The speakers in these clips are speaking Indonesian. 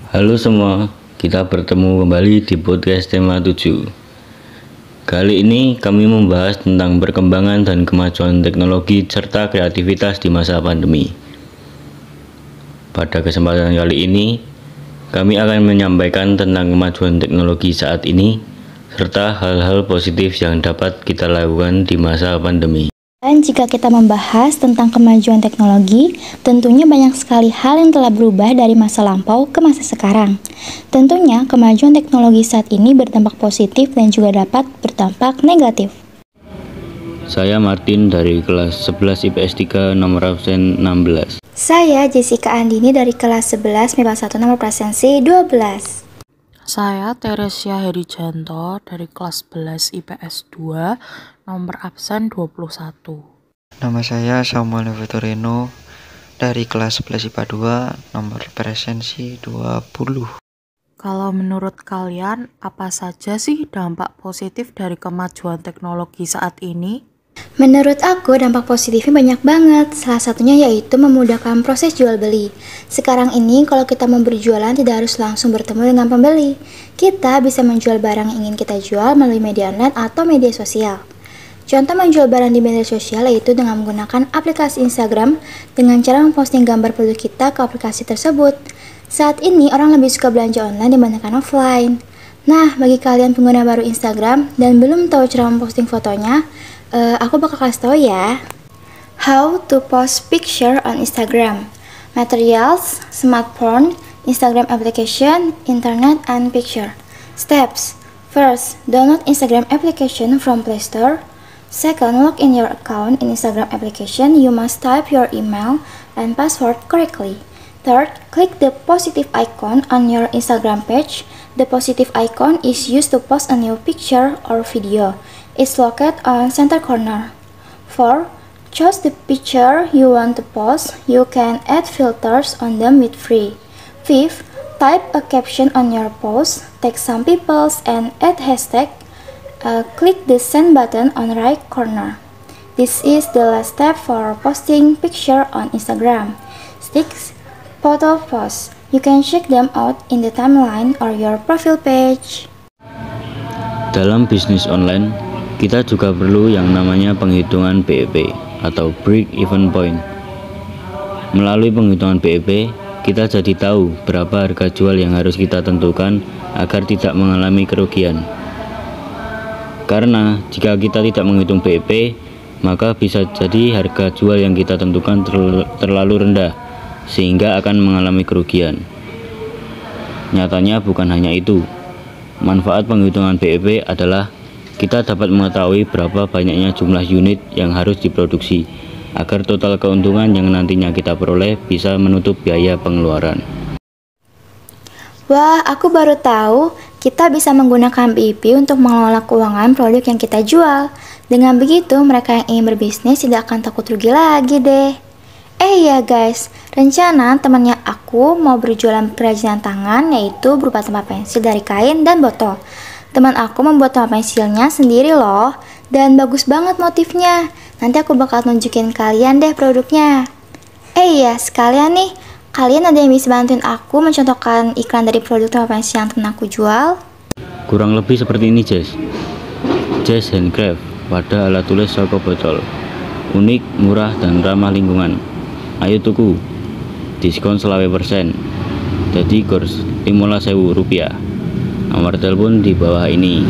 Halo semua, kita bertemu kembali di podcast tema 7. Kali ini kami membahas tentang perkembangan dan kemajuan teknologi serta kreativitas di masa pandemi. Pada kesempatan kali ini, kami akan menyampaikan tentang kemajuan teknologi saat ini serta hal-hal positif yang dapat kita lakukan di masa pandemi. Dan jika kita membahas tentang kemajuan teknologi, tentunya banyak sekali hal yang telah berubah dari masa lampau ke masa sekarang. Tentunya kemajuan teknologi saat ini berdampak positif dan juga dapat berdampak negatif. Saya Martin dari kelas 11 IPS 3 nomor absen 16. Saya Jessica Andini dari kelas 11 MIPA 1 nomor presensi 12. Saya Teresia Herijanto dari kelas 11 IPS 2 nomor absen 21. Nama saya Samuel Vitorino dari kelas 11 IPA 2 nomor presensi 20. Kalau menurut kalian, apa saja sih dampak positif dari kemajuan teknologi saat ini? Menurut aku, dampak positifnya banyak banget. Salah satunya yaitu memudahkan proses jual beli. Sekarang ini, kalau kita mau berjualan, tidak harus langsung bertemu dengan pembeli. Kita bisa menjual barang yang ingin kita jual melalui media online atau media sosial. Contoh menjual barang di media sosial yaitu dengan menggunakan aplikasi Instagram dengan cara memposting gambar produk kita ke aplikasi tersebut. Saat ini, orang lebih suka belanja online dibandingkan offline. Nah, bagi kalian pengguna baru Instagram dan belum tahu cara memposting fotonya, aku bakal kasih tau ya. How to post picture on Instagram. Materials, smartphone, Instagram application, internet, and picture. Steps. First, download Instagram application from Play Store. Second, log in your account in Instagram application. You must type your email and password correctly. Third, click the positive icon on your Instagram page. The positive icon is used to post a new picture or video. It's located on center corner. 4. Choose the picture you want to post. You can add filters on them with free. 5. Type a caption on your post. Tag some peoples and add hashtag. Click the send button on right corner. This is the last step for posting picture on Instagram. 6. Photo post. You can check them out in the timeline or your profile page. Dalam bisnis online, kita juga perlu yang namanya penghitungan BEP atau Break Even Point. Melalui penghitungan BEP, kita jadi tahu berapa harga jual yang harus kita tentukan agar tidak mengalami kerugian. Karena jika kita tidak menghitung BEP, maka bisa jadi harga jual yang kita tentukan terlalu rendah, sehingga akan mengalami kerugian. Nyatanya bukan hanya itu. Manfaat penghitungan BEP adalah kita dapat mengetahui berapa banyaknya jumlah unit yang harus diproduksi, agar total keuntungan yang nantinya kita peroleh bisa menutup biaya pengeluaran. Wah, aku baru tahu kita bisa menggunakan BEP untuk mengelola keuangan produk yang kita jual. Dengan begitu, mereka yang ingin berbisnis tidak akan takut rugi lagi deh. Iya guys, rencana temannya aku mau berjualan kerajinan tangan yaitu berupa tempat pensil dari kain dan botol. Teman aku membuat tempat pensilnya sendiri loh, dan bagus banget motifnya. Nanti aku bakal nunjukin kalian deh produknya. Iya, sekalian nih, kalian ada yang bisa bantuin aku mencontohkan iklan dari produk tempat pensil yang teman aku jual? Kurang lebih seperti ini, Jess. Jess Handcraft pada alat tulis Soko Botol. Unik, murah, dan ramah lingkungan. Ayo tuku, diskon 20%. Jadi kurs 15.000 rupiah. Nomor telepon di bawah ini.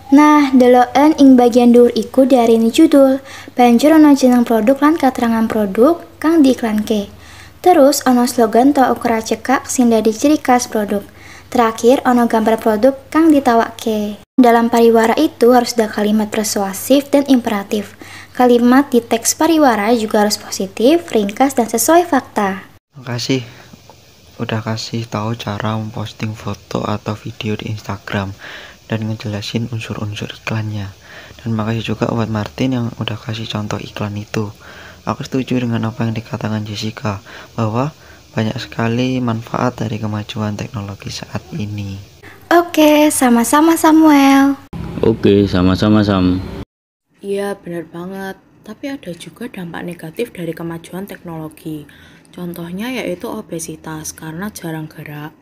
Nah, deloken ing bagian dhuwur iku diarani judul. Banjur ana jeneng produk lan katerangan produk kang diiklanke. Terus ana slogan to ukra cekak sing dadi ciri khas produk. Terakhir ana gambar produk kang ditawakke. Dalam pariwara itu harus ada kalimat persuasif dan imperatif. Kalimat di teks pariwara juga harus positif, ringkas, dan sesuai fakta. Makasih udah kasih tahu cara memposting foto atau video di Instagram dan ngejelasin unsur-unsur iklannya. Dan makasih juga buat Martin yang udah kasih contoh iklan itu. Aku setuju dengan apa yang dikatakan Jessica, bahwa banyak sekali manfaat dari kemajuan teknologi saat ini. Oke, sama-sama Samuel. Oke, sama-sama Sam. Iya, benar banget. Tapi ada juga dampak negatif dari kemajuan teknologi. Contohnya yaitu obesitas karena jarang gerak.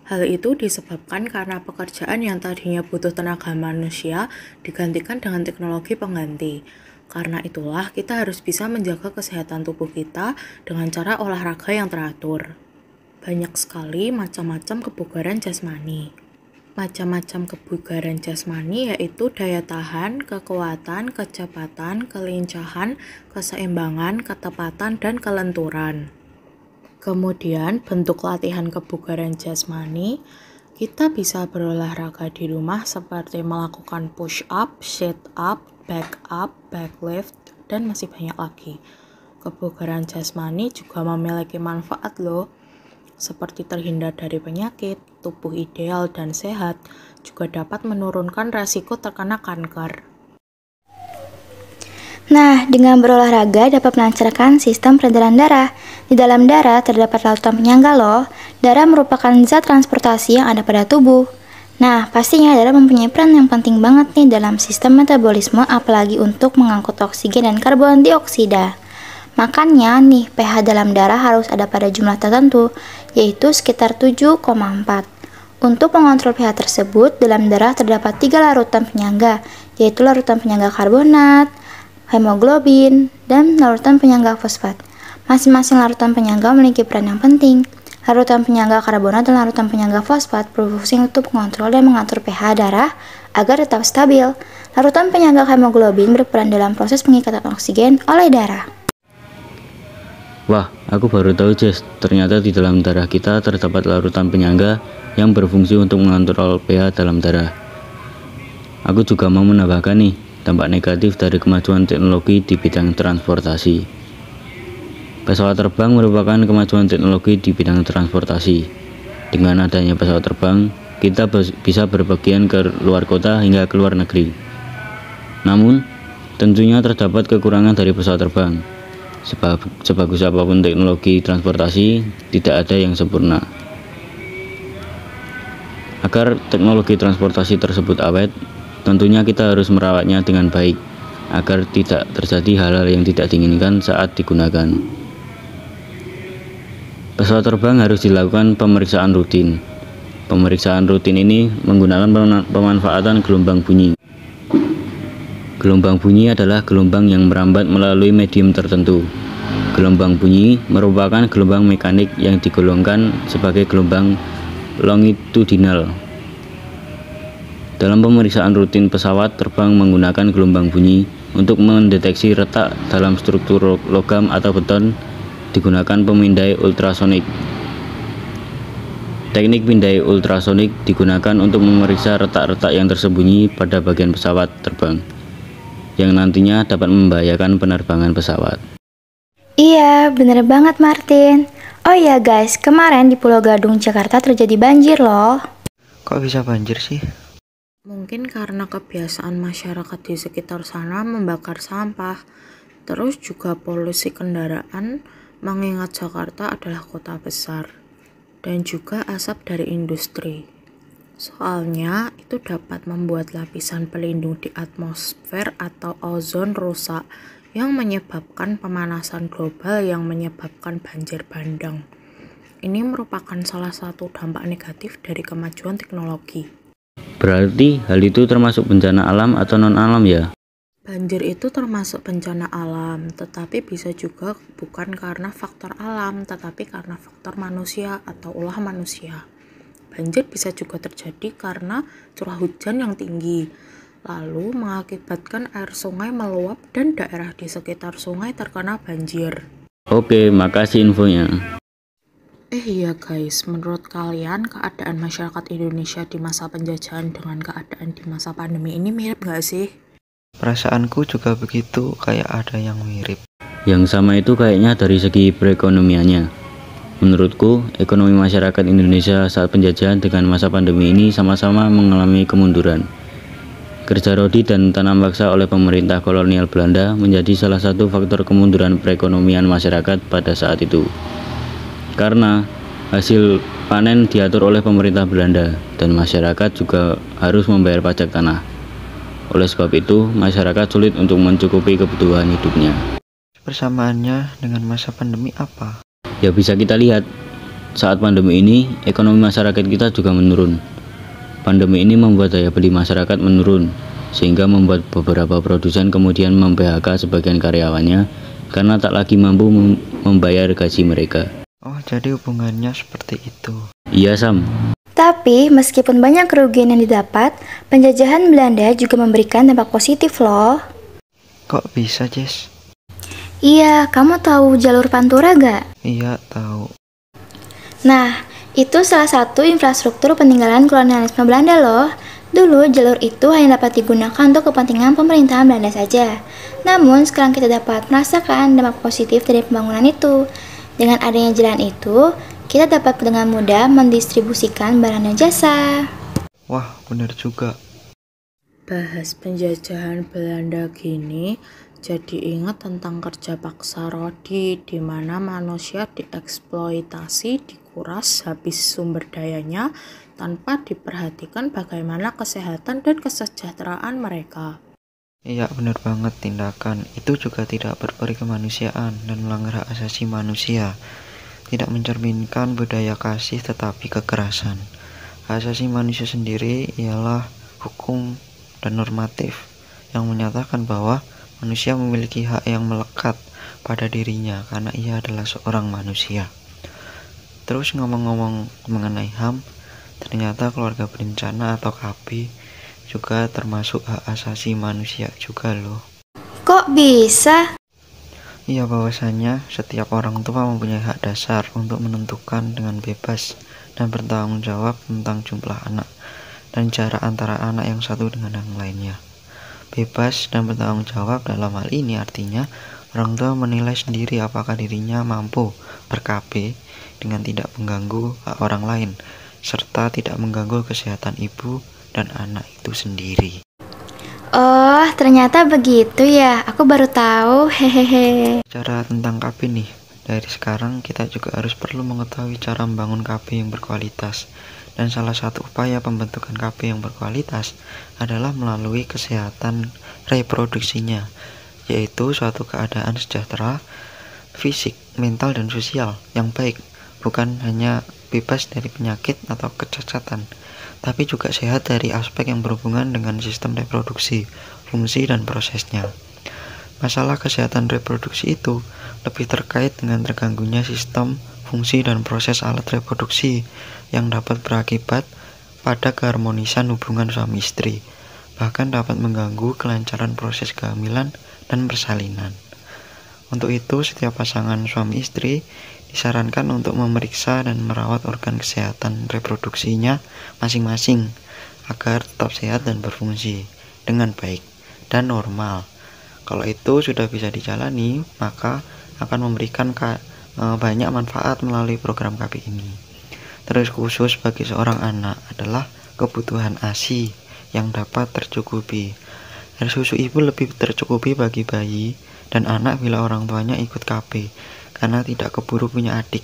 Hal itu disebabkan karena pekerjaan yang tadinya butuh tenaga manusia digantikan dengan teknologi pengganti. Karena itulah kita harus bisa menjaga kesehatan tubuh kita dengan cara olahraga yang teratur. Banyak sekali macam-macam kebugaran jasmani. Macam-macam kebugaran jasmani yaitu daya tahan, kekuatan, kecepatan, kelincahan, keseimbangan, ketepatan, dan kelenturan. Kemudian bentuk latihan kebugaran jasmani, kita bisa berolahraga di rumah seperti melakukan push up, sit up, back lift, dan masih banyak lagi. Kebugaran jasmani juga memiliki manfaat loh, seperti terhindar dari penyakit, tubuh ideal dan sehat, juga dapat menurunkan resiko terkena kanker. Nah, dengan berolahraga dapat melancarkan sistem peredaran darah. Di dalam darah terdapat lautan penyangga loh. Darah merupakan zat transportasi yang ada pada tubuh. Nah, pastinya darah mempunyai peran yang penting banget nih dalam sistem metabolisme, apalagi untuk mengangkut oksigen dan karbon dioksida. Makanya nih, pH dalam darah harus ada pada jumlah tertentu, yaitu sekitar 7,4. Untuk mengontrol pH tersebut, dalam darah terdapat 3 larutan penyangga, yaitu larutan penyangga karbonat, hemoglobin, dan larutan penyangga fosfat. Masing-masing larutan penyangga memiliki peran yang penting. Larutan penyangga karbonat dan larutan penyangga fosfat berfungsi untuk mengontrol dan mengatur pH darah agar tetap stabil. Larutan penyangga hemoglobin berperan dalam proses pengikatan oksigen oleh darah. Wah, aku baru tahu Jess, ternyata di dalam darah kita terdapat larutan penyangga yang berfungsi untuk mengontrol pH dalam darah. Aku juga mau menambahkan nih, dampak negatif dari kemajuan teknologi di bidang transportasi. Pesawat terbang merupakan kemajuan teknologi di bidang transportasi. Dengan adanya pesawat terbang, kita bisa berpergian ke luar kota hingga ke luar negeri. Namun, tentunya terdapat kekurangan dari pesawat terbang. Sebagus apapun teknologi transportasi, tidak ada yang sempurna. Agar teknologi transportasi tersebut awet, tentunya kita harus merawatnya dengan baik, agar tidak terjadi hal-hal yang tidak diinginkan saat digunakan. Pesawat terbang harus dilakukan pemeriksaan rutin. Pemeriksaan rutin ini menggunakan pemanfaatan gelombang bunyi. Gelombang bunyi adalah gelombang yang merambat melalui medium tertentu. Gelombang bunyi merupakan gelombang mekanik yang digolongkan sebagai gelombang longitudinal. Dalam pemeriksaan rutin pesawat terbang menggunakan gelombang bunyi untuk mendeteksi retak dalam struktur logam atau beton, digunakan pemindai ultrasonik. Teknik pindai ultrasonik digunakan untuk memeriksa retak-retak yang tersembunyi pada bagian pesawat terbang, yang nantinya dapat membahayakan penerbangan pesawat. Iya, bener banget Martin. Oh iya guys, kemarin di Pulau Gadung, Jakarta terjadi banjir loh. Kok bisa banjir sih? Mungkin karena kebiasaan masyarakat di sekitar sana membakar sampah, terus juga polusi kendaraan, mengingat Jakarta adalah kota besar, dan juga asap dari industri. Soalnya itu dapat membuat lapisan pelindung di atmosfer atau ozon rusak, yang menyebabkan pemanasan global yang menyebabkan banjir bandang. Ini merupakan salah satu dampak negatif dari kemajuan teknologi. Berarti hal itu termasuk bencana alam atau non-alam ya? Banjir itu termasuk bencana alam, tetapi bisa juga bukan karena faktor alam, tetapi karena faktor manusia atau ulah manusia. Banjir bisa juga terjadi karena curah hujan yang tinggi, lalu mengakibatkan air sungai meluap dan daerah di sekitar sungai terkena banjir. Oke, makasih infonya. Iya guys, menurut kalian keadaan masyarakat Indonesia di masa penjajahan dengan keadaan di masa pandemi ini mirip nggak sih? Perasaanku juga begitu, kayak ada yang mirip. Yang sama itu kayaknya dari segi perekonomiannya. Menurutku, ekonomi masyarakat Indonesia saat penjajahan dengan masa pandemi ini sama-sama mengalami kemunduran. Kerja rodi dan tanam paksa oleh pemerintah kolonial Belanda menjadi salah satu faktor kemunduran perekonomian masyarakat pada saat itu. Karena hasil panen diatur oleh pemerintah Belanda dan masyarakat juga harus membayar pajak tanah. Oleh sebab itu, masyarakat sulit untuk mencukupi kebutuhan hidupnya. Persamaannya dengan masa pandemi apa? Ya bisa kita lihat, saat pandemi ini, ekonomi masyarakat kita juga menurun. Pandemi ini membuat daya beli masyarakat menurun, sehingga membuat beberapa produsen kemudian mem-PHK sebagian karyawannya karena tak lagi mampu membayar gaji mereka. Oh, jadi hubungannya seperti itu. Iya, Sam. Tapi, meskipun banyak kerugian yang didapat, penjajahan Belanda juga memberikan dampak positif loh. Kok bisa, Jess? Iya, kamu tahu jalur Pantura gak? Iya, tahu. Nah, itu salah satu infrastruktur peninggalan kolonialisme Belanda loh. Dulu, jalur itu hanya dapat digunakan untuk kepentingan pemerintahan Belanda saja. Namun, sekarang kita dapat merasakan dampak positif dari pembangunan itu. Dengan adanya jalan itu, kita dapat dengan mudah mendistribusikan barang dan jasa. Wah, benar juga. Bahas penjajahan Belanda gini, jadi ingat tentang kerja paksa Rodi, di mana manusia dieksploitasi, dikuras habis sumber dayanya, tanpa diperhatikan bagaimana kesehatan dan kesejahteraan mereka. Iya, benar banget. Tindakan itu juga tidak berperi kemanusiaan dan melanggar hak asasi manusia. Tidak mencerminkan budaya kasih tetapi kekerasan. Hak asasi manusia sendiri ialah hukum dan normatif yang menyatakan bahwa manusia memiliki hak yang melekat pada dirinya karena ia adalah seorang manusia. Terus ngomong-ngomong mengenai HAM, ternyata keluarga berencana atau KB juga termasuk hak asasi manusia juga loh. Kok bisa? Iya, bahwasanya setiap orang tua mempunyai hak dasar untuk menentukan dengan bebas dan bertanggung jawab tentang jumlah anak dan jarak antara anak yang satu dengan yang lainnya. Bebas dan bertanggung jawab dalam hal ini artinya orang tua menilai sendiri apakah dirinya mampu ber-KB dengan tidak mengganggu hak orang lain, serta tidak mengganggu kesehatan ibu dan anak itu sendiri. Oh, ternyata begitu ya. Aku baru tahu. Hehehe. Cara tentang KB nih, dari sekarang kita juga harus perlu mengetahui cara membangun KB yang berkualitas. Dan salah satu upaya pembentukan KB yang berkualitas adalah melalui kesehatan reproduksinya, yaitu suatu keadaan sejahtera, fisik, mental, dan sosial yang baik, bukan hanya bebas dari penyakit atau kecacatan, tapi juga sehat dari aspek yang berhubungan dengan sistem reproduksi, fungsi, dan prosesnya. Masalah kesehatan reproduksi itu lebih terkait dengan terganggunya sistem, fungsi, dan proses alat reproduksi yang dapat berakibat pada keharmonisan hubungan suami istri, bahkan dapat mengganggu kelancaran proses kehamilan dan persalinan. Untuk itu, setiap pasangan suami istri disarankan untuk memeriksa dan merawat organ kesehatan reproduksinya masing-masing agar tetap sehat dan berfungsi dengan baik dan normal. Kalau itu sudah bisa dijalani, maka akan memberikan banyak manfaat melalui program KB ini. Terus khusus bagi seorang anak adalah kebutuhan ASI yang dapat tercukupi. Air susu ibu lebih tercukupi bagi bayi dan anak bila orang tuanya ikut KB, karena tidak keburu punya adik.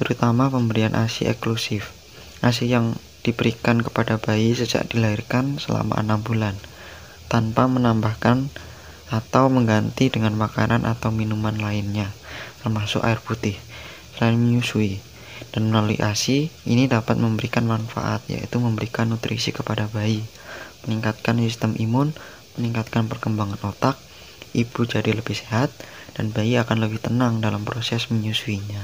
Terutama pemberian ASI eksklusif, ASI yang diberikan kepada bayi sejak dilahirkan selama 6 bulan, tanpa menambahkan atau mengganti dengan makanan atau minuman lainnya, termasuk air putih, selain menyusui. Dan melalui ASI ini dapat memberikan manfaat, yaitu memberikan nutrisi kepada bayi, meningkatkan sistem imun, meningkatkan perkembangan otak, ibu jadi lebih sehat, dan bayi akan lebih tenang dalam proses menyusuinya.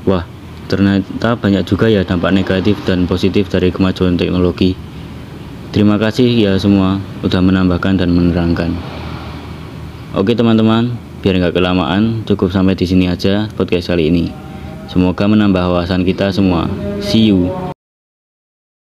Wah, ternyata banyak juga ya dampak negatif dan positif dari kemajuan teknologi. Terima kasih ya semua udah menambahkan dan menerangkan. Oke teman-teman, biar nggak kelamaan, cukup sampai di sini aja podcast kali ini. Semoga menambah wawasan kita semua. See you.